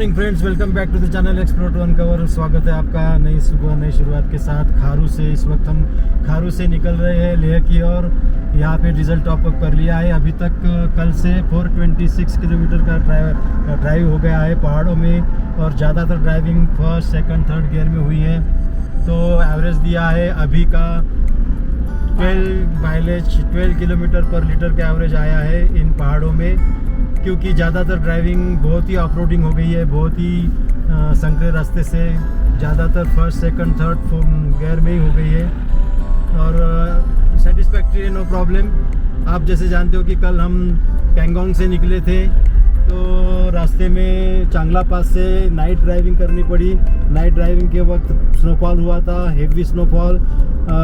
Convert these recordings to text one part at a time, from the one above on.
Morning friends, welcome back to the channel explore to uncover. स्वागत है आपका नई सुबह नई शुरुआत के साथ खारू से। इस वक्त हम खारू से निकल रहे हैं लेह की ओर। यहाँ पे डीजल टॉप अप कर लिया है। अभी तक कल से 426 किलोमीटर का ड्राइव हो गया है पहाड़ों में, और ज़्यादातर driving first second third gear में हुई है। तो एवरेज दिया है अभी का 12 किलोमीटर पर लीटर का एवरेज आया है इन पहाड़ों में, क्योंकि ज़्यादातर ड्राइविंग बहुत ही ऑफ रोडिंग हो गई है, बहुत ही संकरे रास्ते से ज़्यादातर फर्स्ट सेकंड थर्ड गियर में ही हो गई है। और सेटिस्फैक्ट्री है, नो प्रॉब्लम। आप जैसे जानते हो कि कल हम पैंगोंग से निकले थे, तो रास्ते में चांगला पास से नाइट ड्राइविंग करनी पड़ी। नाइट ड्राइविंग के वक्त स्नोफॉल हुआ था, हेवी स्नोफॉल।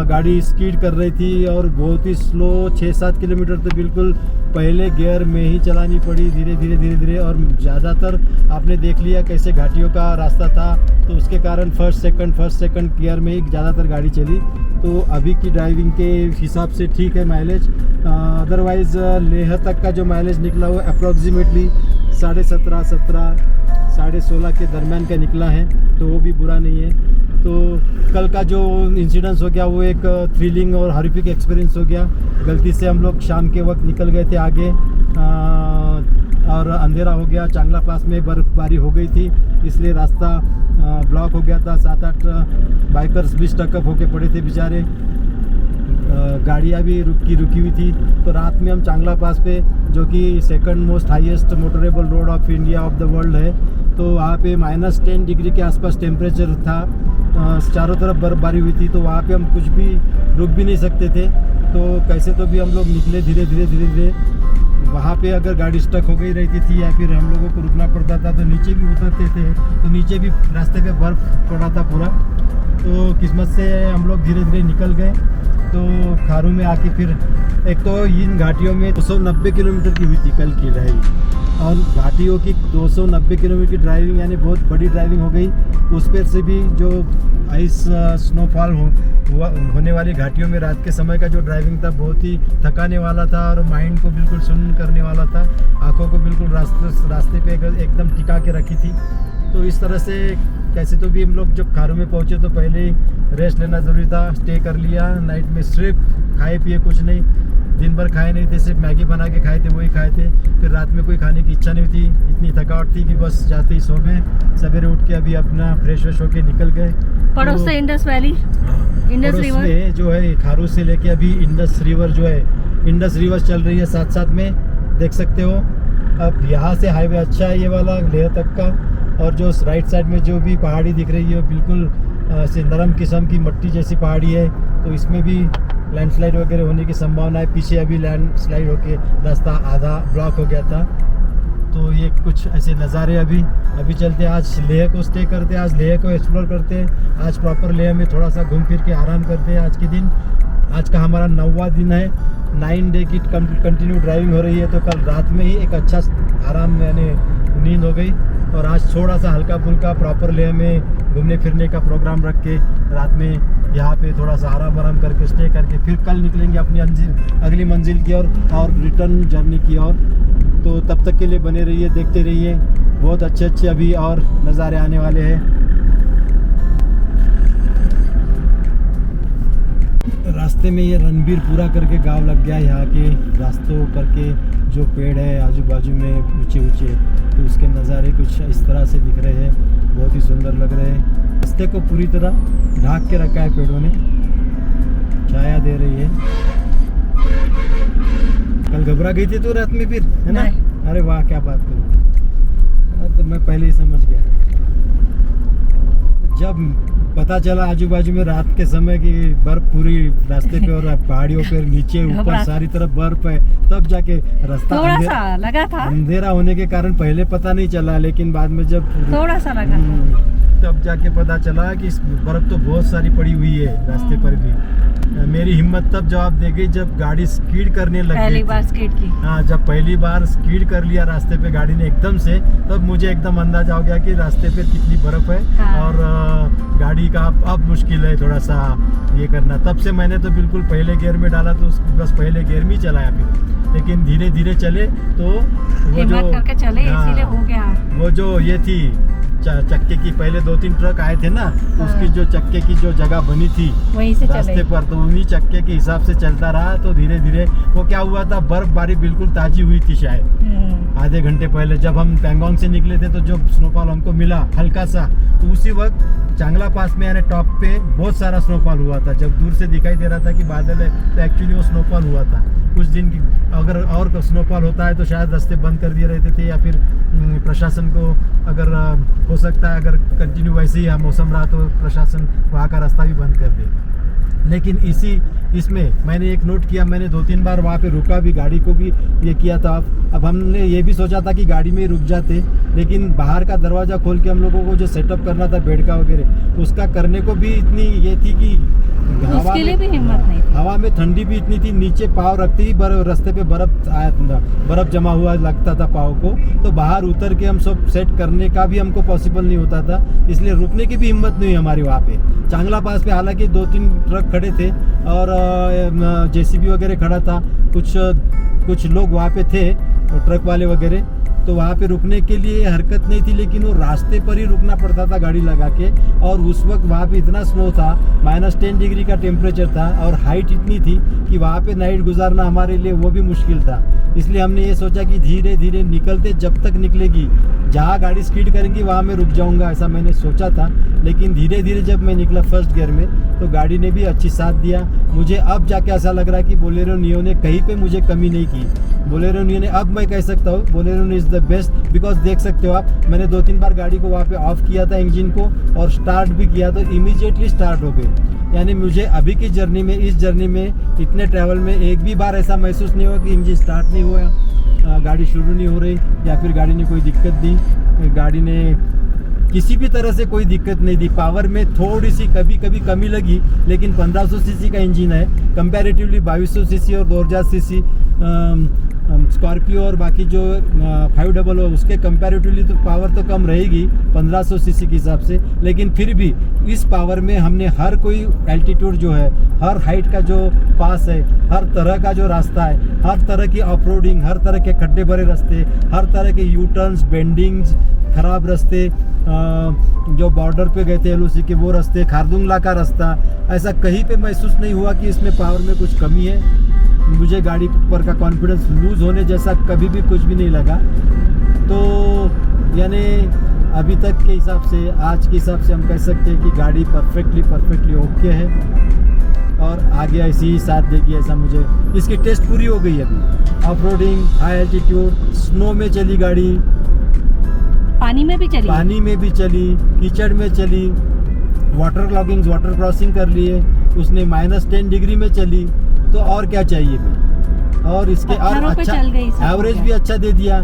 गाड़ी स्कीड कर रही थी और बहुत ही स्लो, 6-7 किलोमीटर तो बिल्कुल पहले गियर में ही चलानी पड़ी, धीरे धीरे। और ज़्यादातर आपने देख लिया कैसे घाटियों का रास्ता था, तो उसके कारण फर्स्ट सेकंड गियर में ही ज़्यादातर गाड़ी चली। तो अभी की ड्राइविंग के हिसाब से ठीक है माइलेज। अदरवाइज़ लेह तक का जो माइलेज निकला वो अप्रॉक्सीमेटली 17.5 16.5 के दरमियान का निकला है, तो वो भी बुरा नहीं है। तो कल का जो इंसिडेंस हो गया वो एक थ्रिलिंग और हॉरिफिक एक्सपीरियंस हो गया। गलती से हम लोग शाम के वक्त निकल गए थे आगे, और अंधेरा हो गया। चांगला पास में बर्फबारी हो गई थी, इसलिए रास्ता ब्लॉक हो गया था। 7-8 बाइकर्स भी स्टकअप होके पड़े थे बेचारे। गाड़ियाँ भी रुकी हुई थी। तो रात में हम चांगला पास पे, जो कि second most highest motorable road of India of the world है, तो वहाँ पे -10 डिग्री के आसपास टेम्परेचर था। चारों तरफ बर्फबारी हुई थी, तो वहाँ पे हम कुछ भी रुक भी नहीं सकते थे। तो कैसे तो भी हम लोग निकले धीरे धीरे। वहाँ पे अगर गाड़ी स्टक हो गई रहती थी या फिर हम लोगों को रुकना पड़ता था, तो नीचे भी उतरते थे, तो नीचे भी रास्ते पे बर्फ़ पड़ा था पूरा। तो किस्मत से हम लोग धीरे निकल गए। तो खारू में आके फिर एक तो इन घाटियों में 290 किलोमीटर की हुई थी कल की ड्राइविंग, और घाटियों की 290 किलोमीटर की ड्राइविंग यानी बहुत बड़ी ड्राइविंग हो गई। उस पर से भी जो आइस स्नोफॉल होने वाली घाटियों में रात के समय का जो ड्राइविंग था, बहुत ही थकाने वाला था और माइंड को बिल्कुल सुन्न करने वाला था। आंखों को बिल्कुल रास्ते पे एकदम टिका के रखी थी। तो इस तरह से कैसे तो भी हम लोग जब खारू में पहुँचे तो पहले ही रेस्ट लेना ज़रूरी था। स्टे कर लिया नाइट में, सिर्फ खाए पिए कुछ नहीं, दिन भर खाए नहीं थे, सिर्फ मैगी बना के खाए थे, वही खाए थे। फिर रात में कोई खाने की इच्छा नहीं थी, इतनी थकावट थी कि बस जाते ही सो गए। सवेरे उठ के अभी अपना फ्रेश होके निकल गए। पड़ोस से इंडस वैली, इंडस रिवर जो है खारू से लेके अभी इंडस रिवर जो है, इंडस रिवर चल रही है साथ में, देख सकते हो। अब यहाँ से हाईवे अच्छा है ये वाला लेह तक का, और जो राइट साइड में जो भी पहाड़ी दिख रही है बिल्कुल ऐसे नरम किस्म की मट्टी जैसी पहाड़ी है, तो इसमें भी लैंडस्लाइड वगैरह होने की संभावना है। पीछे अभी लैंडस्लाइड होके रास्ता आधा ब्लॉक हो गया था। तो ये कुछ ऐसे नज़ारे अभी चलते हैं। आज लेह को स्टे करते हैं, आज लेह को एक्सप्लोर करते हैं। आज प्रॉपर लेह में थोड़ा सा घूम फिर के आराम करते हैं। आज के दिन, आज का हमारा 9वां दिन है। 9 डे की कंटिन्यू ड्राइविंग हो रही है। तो कल रात में ही एक अच्छा आराम यानी नींद हो गई, और आज थोड़ा सा हल्का फुल्का प्रॉपर लेह में घूमने फिरने का प्रोग्राम रख के रात में यहाँ पे थोड़ा सा आराम करके स्टे करके फिर कल निकलेंगे अपनी अगली मंजिल की ओर और रिटर्न जर्नी की ओर। तो तब तक के लिए बने रहिए, देखते रहिए, बहुत अच्छे अभी और नज़ारे आने वाले हैं। रास्ते में ये रणबीर पूरा करके गांव लग गया। यहाँ के रास्तों करके जो पेड़ है आजू बाजू में ऊंचे, तो उसके नज़ारे कुछ इस तरह से दिख रहे हैं, बहुत ही सुंदर लग रहे हैं। रास्ते को पूरी तरह ढाक के रखा है पेड़ों ने, छाया दे रही है। कल घबरा गई थी तो रात में फिर, है ना? अरे वाह, क्या बात करूँ, तो मैं पहले ही समझ गया। जब पता चला आजू बाजू में रात के समय की बर्फ पूरी रास्ते पे और पहाड़ियों पे नीचे ऊपर सारी तरफ बर्फ है, तब जाके रास्ता थोड़ा सा लगा था। अंधेरा होने के कारण पहले पता नहीं चला, लेकिन बाद में जब थोड़ा सा लगा था, तब जाके पता चला कि बर्फ तो बहुत सारी पड़ी हुई है रास्ते पर भी। मेरी हिम्मत तब जवाब दे गई जब गाड़ी स्कीड करने लगी। पहली बार स्कीड की। हाँ, जब पहली बार स्कीड कर लिया रास्ते पे गाड़ी ने एकदम से, तब मुझे एकदम अंदाजा हो गया कि रास्ते पे कितनी बर्फ है। हाँ। और गाड़ी का अब मुश्किल है थोड़ा सा ये करना। तब से मैंने तो बिल्कुल पहले गियर में डाला, तो बस पहले गियर में ही चलाया फिर। लेकिन धीरे धीरे चले तो वो हिम्मत करके चले, इसीलिए हो गया। वो जो ये थी चक्के की, पहले 2-3 ट्रक आए थे ना, उसकी जो चक्के की जो जगह बनी थी वहीं से रास्ते पर, तो उन्हीं चक्के के हिसाब से चलता रहा। तो धीरे धीरे वो क्या हुआ था, बर्फबारी बिल्कुल ताजी हुई थी शायद आधे घंटे पहले जब हम पैंगोंग से निकले थे। तो जो स्नोफॉल हमको मिला हल्का सा, तो उसी वक्त चांगला पास में यानी टॉप पे बहुत सारा स्नोफॉल हुआ था। जब दूर से दिखाई दे रहा था कि बादल है, तो एक्चुअली वो स्नोफॉल हुआ था। कुछ दिन की अगर और स्नोफॉल होता है तो शायद रास्ते बंद कर दिए रहते थे, या फिर प्रशासन को अगर हो सकता है अगर कंटिन्यू वैसे ही मौसम रहा तो प्रशासन वहाँ का रास्ता भी बंद कर दे। लेकिन इसमें मैंने एक नोट किया, मैंने 2-3 बार वहाँ पे रुका भी, गाड़ी को भी ये किया था। अब हमने ये भी सोचा था कि गाड़ी में ही रुक जाते, लेकिन बाहर का दरवाज़ा खोल के हम लोगों को जो सेटअप करना था बेड का वगैरह, उसका करने को भी इतनी ये थी कि उसके लिए भी हिम्मत नहीं थी। हवा में ठंडी भी इतनी थी, नीचे पाँव रखते ही रास्ते पे बर्फ आया था, बर्फ जमा हुआ लगता था पाँव को। तो बाहर उतर के हम सब सेट करने का भी हमको पॉसिबल नहीं होता था, इसलिए रुकने की भी हिम्मत नहीं हमारी वहाँ पे। चांगला पास पे हालांकि 2-3 ट्रक खड़े थे और जेसीबी वगैरह खड़ा था, कुछ लोग वहाँ पे थे ट्रक वाले वगैरह, तो वहाँ पे रुकने के लिए हरकत नहीं थी। लेकिन वो रास्ते पर ही रुकना पड़ता था गाड़ी लगा के। और उस वक्त वहाँ पे इतना स्नो था, -10 डिग्री का टेम्परेचर था, और हाइट इतनी थी कि वहाँ पे नाइट गुजारना हमारे लिए वो भी मुश्किल था। इसलिए हमने ये सोचा कि धीरे धीरे निकलते, जब तक निकलेगी, जहाँ गाड़ी स्पीड करेंगी वहाँ मैं रुक जाऊँगा, ऐसा मैंने सोचा था। लेकिन धीरे धीरे जब मैं निकला फर्स्ट गियर में, तो गाड़ी ने भी अच्छी साथ दिया। मुझे अब जाके ऐसा लग रहा है कि बोलेरो नियो ने कहीं पे मुझे कमी नहीं की। बोलेरो नियो ने, अब मैं कह सकता हूँ Bolero neo is the best, because देख सकते हो आप, मैंने 2-3 बार गाड़ी को वहाँ पे ऑफ किया था इंजन को, और स्टार्ट भी किया तो इमीडिएटली स्टार्ट हो गई। यानी मुझे अभी की जर्नी में, इस जर्नी में, इतने ट्रैवल में एक भी बार ऐसा महसूस नहीं हुआ कि इंजन स्टार्ट नहीं हुआ, गाड़ी शुरू नहीं हो रही, या फिर गाड़ी ने कोई दिक्कत दी। गाड़ी ने किसी भी तरह से कोई दिक्कत नहीं दी। पावर में थोड़ी सी कभी कभी कमी लगी, लेकिन 1500 सीसी का इंजन है, कंपैरेटिवली 2200 सीसी और 2000 सीसी स्कॉर्पियो और बाकी जो 500 उसके कंपैरेटिवली तो पावर तो कम रहेगी 1500 सीसी के हिसाब से। लेकिन फिर भी इस पावर में हमने हर कोई एल्टीट्यूड जो है, हर हाइट का जो पास है, हर तरह का जो रास्ता है, हर तरह की ऑफ रोडिंग, हर तरह के खड्डे भरे रास्ते, हर तरह के यू टर्न्स, बेंडिंग्स, खराब रास्ते, जो बॉर्डर पे गए थे एलओसी के वो रास्ते, खारदुंगला का रास्ता, ऐसा कहीं पे महसूस नहीं हुआ कि इसमें पावर में कुछ कमी है। मुझे गाड़ी पर का कॉन्फिडेंस लूज़ होने जैसा कभी भी कुछ भी नहीं लगा। तो यानी अभी तक के हिसाब से, आज के हिसाब से हम कह सकते हैं कि गाड़ी परफेक्टली ओके है, और आगे ऐसी ही साथ देगी, ऐसा मुझे, इसकी टेस्ट पूरी हो गई अभी। Off roading, high altitude, snow में चली गाड़ी, पानी में भी चली, कीचड़ में चली, वाटर क्रॉसिंग कर लिए, उसने -10 डिग्री में चली, तो और क्या चाहिए भी। और इसके और अच्छा एवरेज भी अच्छा दे दिया।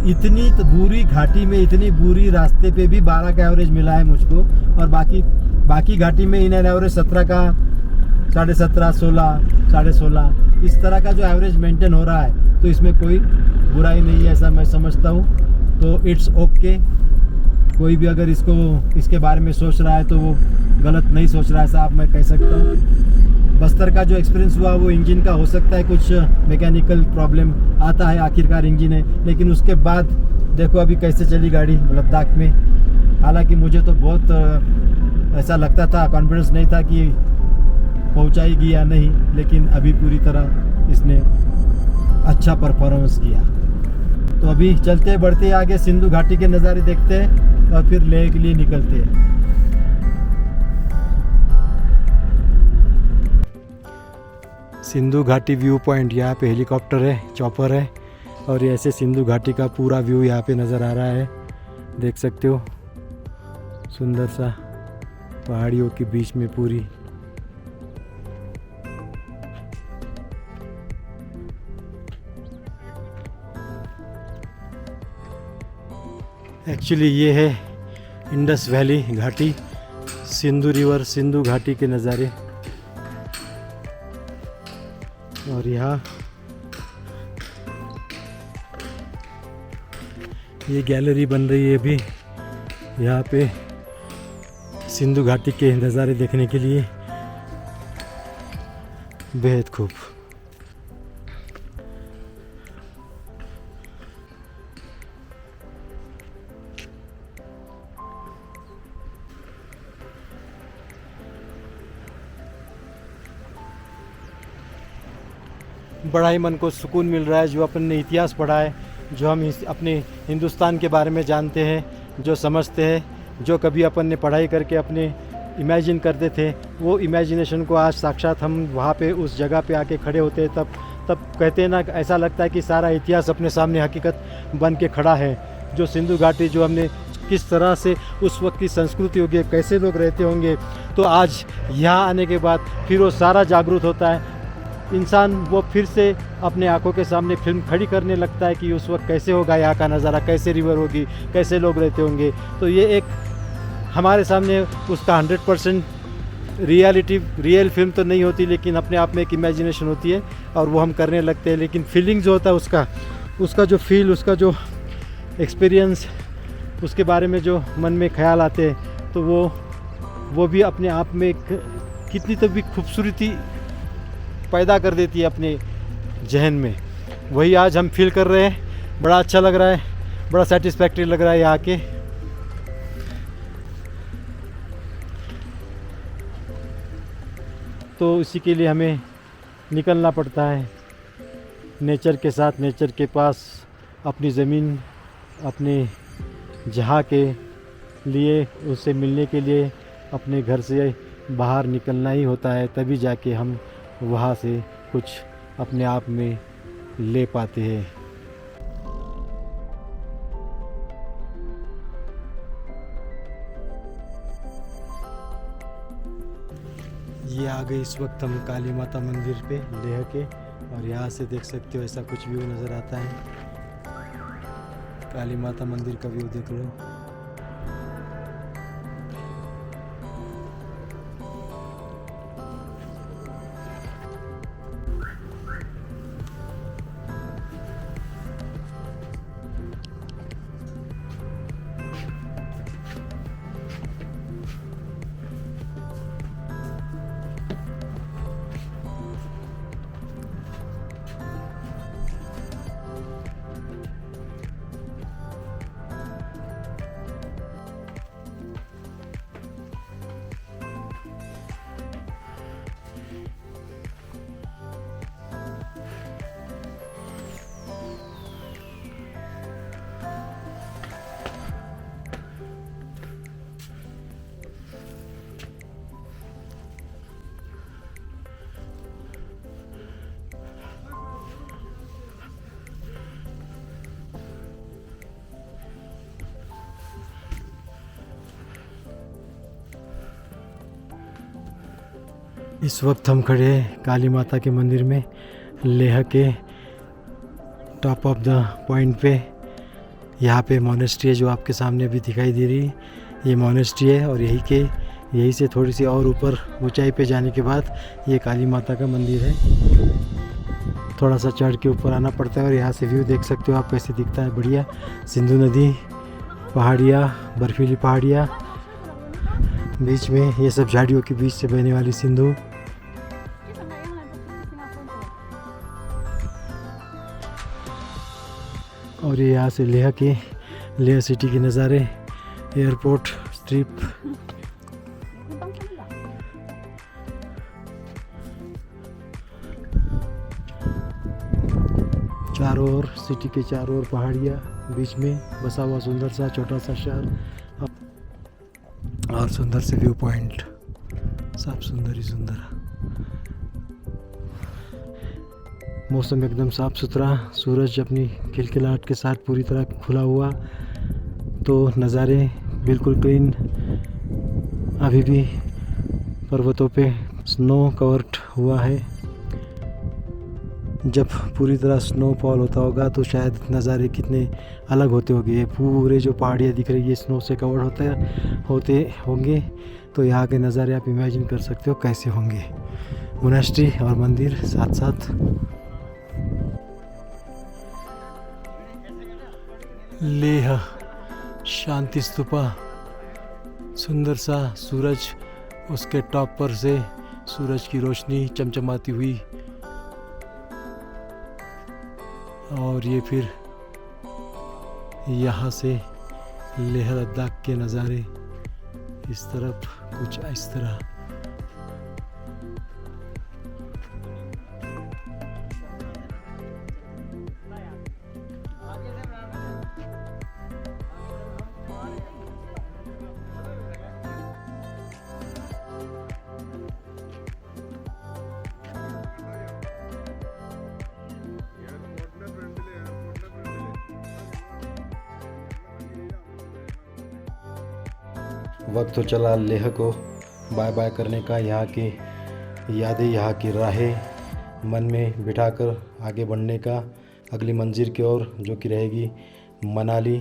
इतनी तो बुरी घाटी में, इतनी बुरी रास्ते पे भी 12 का एवरेज मिला है मुझको, और बाकी घाटी में इन एवरेज 17 का, 17.5, 16, 16.5 इस तरह का जो एवरेज मेंटेन हो रहा है, तो इसमें कोई बुराई नहीं है, ऐसा मैं समझता हूँ। तो इट्स ओके। कोई भी अगर इसके बारे में सोच रहा है तो वो गलत नहीं सोच रहा है, ऐसा आप मैं कह सकता हूँ। बस्तर का जो एक्सपीरियंस हुआ वो इंजन का हो सकता है कुछ मैकेनिकल प्रॉब्लम आता है, आखिरकार इंजन है, लेकिन उसके बाद देखो अभी कैसे चली गाड़ी लद्दाख में। हालांकि मुझे तो बहुत ऐसा लगता था, कॉन्फिडेंस नहीं था कि पहुंचाएगी या नहीं, लेकिन अभी पूरी तरह इसने अच्छा परफॉर्मेंस किया। तो अभी चलते बढ़ते आगे, सिंधु घाटी के नज़ारे देखते हैं और फिर लेह के लिए निकलते हैं। सिंधु घाटी व्यू पॉइंट, यहाँ पे हेलीकॉप्टर है, चॉपर है, और ऐसे सिंधु घाटी का पूरा व्यू यहाँ पे नज़र आ रहा है, देख सकते हो। सुंदर सा पहाड़ियों के बीच में पूरी एक्चुअली ये है इंडस वैली घाटी, सिंधु रिवर, सिंधु घाटी के नज़ारे। और यहाँ ये गैलरी बन रही है अभी यहाँ पे सिंधु घाटी के नज़ारे देखने के लिए, बेहद खूब। बड़ा ही मन को सुकून मिल रहा है। जो अपन ने इतिहास पढ़ा है, जो हम अपने हिंदुस्तान के बारे में जानते हैं, जो समझते हैं, जो कभी अपन ने पढ़ाई करके अपने इमेजिन करते थे, वो इमेजिनेशन को आज साक्षात हम वहाँ पे उस जगह पे आके खड़े होते हैं, तब कहते हैं ना, ऐसा लगता है कि सारा इतिहास अपने सामने हकीकत बन के खड़ा है। जो सिंधु घाटी, जो हमने किस तरह से उस वक्त की संस्कृति होगी, कैसे लोग रहते होंगे, तो आज यहाँ आने के बाद फिर वो सारा जागरूक होता है इंसान। वो फिर से अपने आंखों के सामने फिल्म खड़ी करने लगता है कि उस वक्त कैसे होगा यहाँ का नज़ारा, कैसे रिवर होगी, कैसे लोग रहते होंगे। तो ये एक हमारे सामने उसका 100% रियल फिल्म तो नहीं होती, लेकिन अपने आप में एक इमेजिनेशन होती है और वो हम करने लगते हैं। लेकिन फीलिंग जो होता है उसका जो फील, उसका जो एक्सपीरियंस, उसके बारे में जो मन में ख्याल आते हैं, तो वो भी अपने आप में एक कितनी तो भी खूबसूरती पैदा कर देती है अपने जहन में। वही आज हम फील कर रहे हैं। बड़ा अच्छा लग रहा है, बड़ा सेटिस्फैक्टरी लग रहा है यहाँ के। तो इसी के लिए हमें निकलना पड़ता है नेचर के साथ, नेचर के पास, अपनी ज़मीन, अपने जहाँ के लिए, उससे मिलने के लिए अपने घर से बाहर निकलना ही होता है। तभी जाके हम वहाँ से कुछ अपने आप में ले पाते हैं। ये आ गए इस वक्त हम काली माता मंदिर पे लेह के, और यहाँ से देख सकते हो ऐसा कुछ व्यू नज़र आता है। काली माता मंदिर का व्यू देख लो। इस वक्त हम खड़े हैं काली माता के मंदिर में, लेह के टॉप ऑफ द पॉइंट पे। यहाँ पे मोनेस्ट्री है जो आपके सामने भी दिखाई दे रही है। ये मोनेस्ट्री है और यहीं से थोड़ी सी और ऊपर ऊंचाई पे जाने के बाद ये काली माता का मंदिर है। थोड़ा सा चढ़ के ऊपर आना पड़ता है और यहाँ से व्यू देख सकते हो आप कैसे दिखता है, बढ़िया। सिंधु नदी, पहाड़ियाँ, बर्फीली पहाड़ियाँ, बीच में ये सब झाड़ियों के बीच से बहने वाली सिंधु। और ये यहाँ से लेह सिटी के नज़ारे, एयरपोर्ट स्ट्रिप। चारों ओर सिटी के चारों ओर पहाड़ियाँ, बीच में बसा हुआ सुंदर सा छोटा सा शहर और सुंदर से व्यू पॉइंट, सब सुंदर ही सुंदर। मौसम एकदम साफ़ सुथरा, सूरज अपनी खिलखिलाहट के साथ पूरी तरह खुला हुआ, तो नज़ारे बिल्कुल क्लीन। अभी भी पर्वतों पे स्नो कवर्ड हुआ है। जब पूरी तरह स्नोफॉल होता होगा तो शायद नज़ारे कितने अलग होते होंगे। ये पूरे जो पहाड़ियाँ दिख रही है स्नो से कवर्ड होते होंगे, तो यहाँ के नज़ारे आप इमेजिन कर सकते हो कैसे होंगे। मोनेस्ट्री और मंदिर साथ साथ। लेह शांति स्तूपा, सुंदर सा सूरज, उसके टॉप पर से सूरज की रोशनी चमचमाती हुई, और ये फिर यहाँ से लेह लद्दाख के नज़ारे इस तरफ कुछ इस तरह। वक्त तो चला लेह को बाय बाय करने का। यहाँ की यादें, यहाँ की राहें मन में बिठाकर आगे बढ़ने का अगली मंजिल की ओर, जो कि रहेगी मनाली।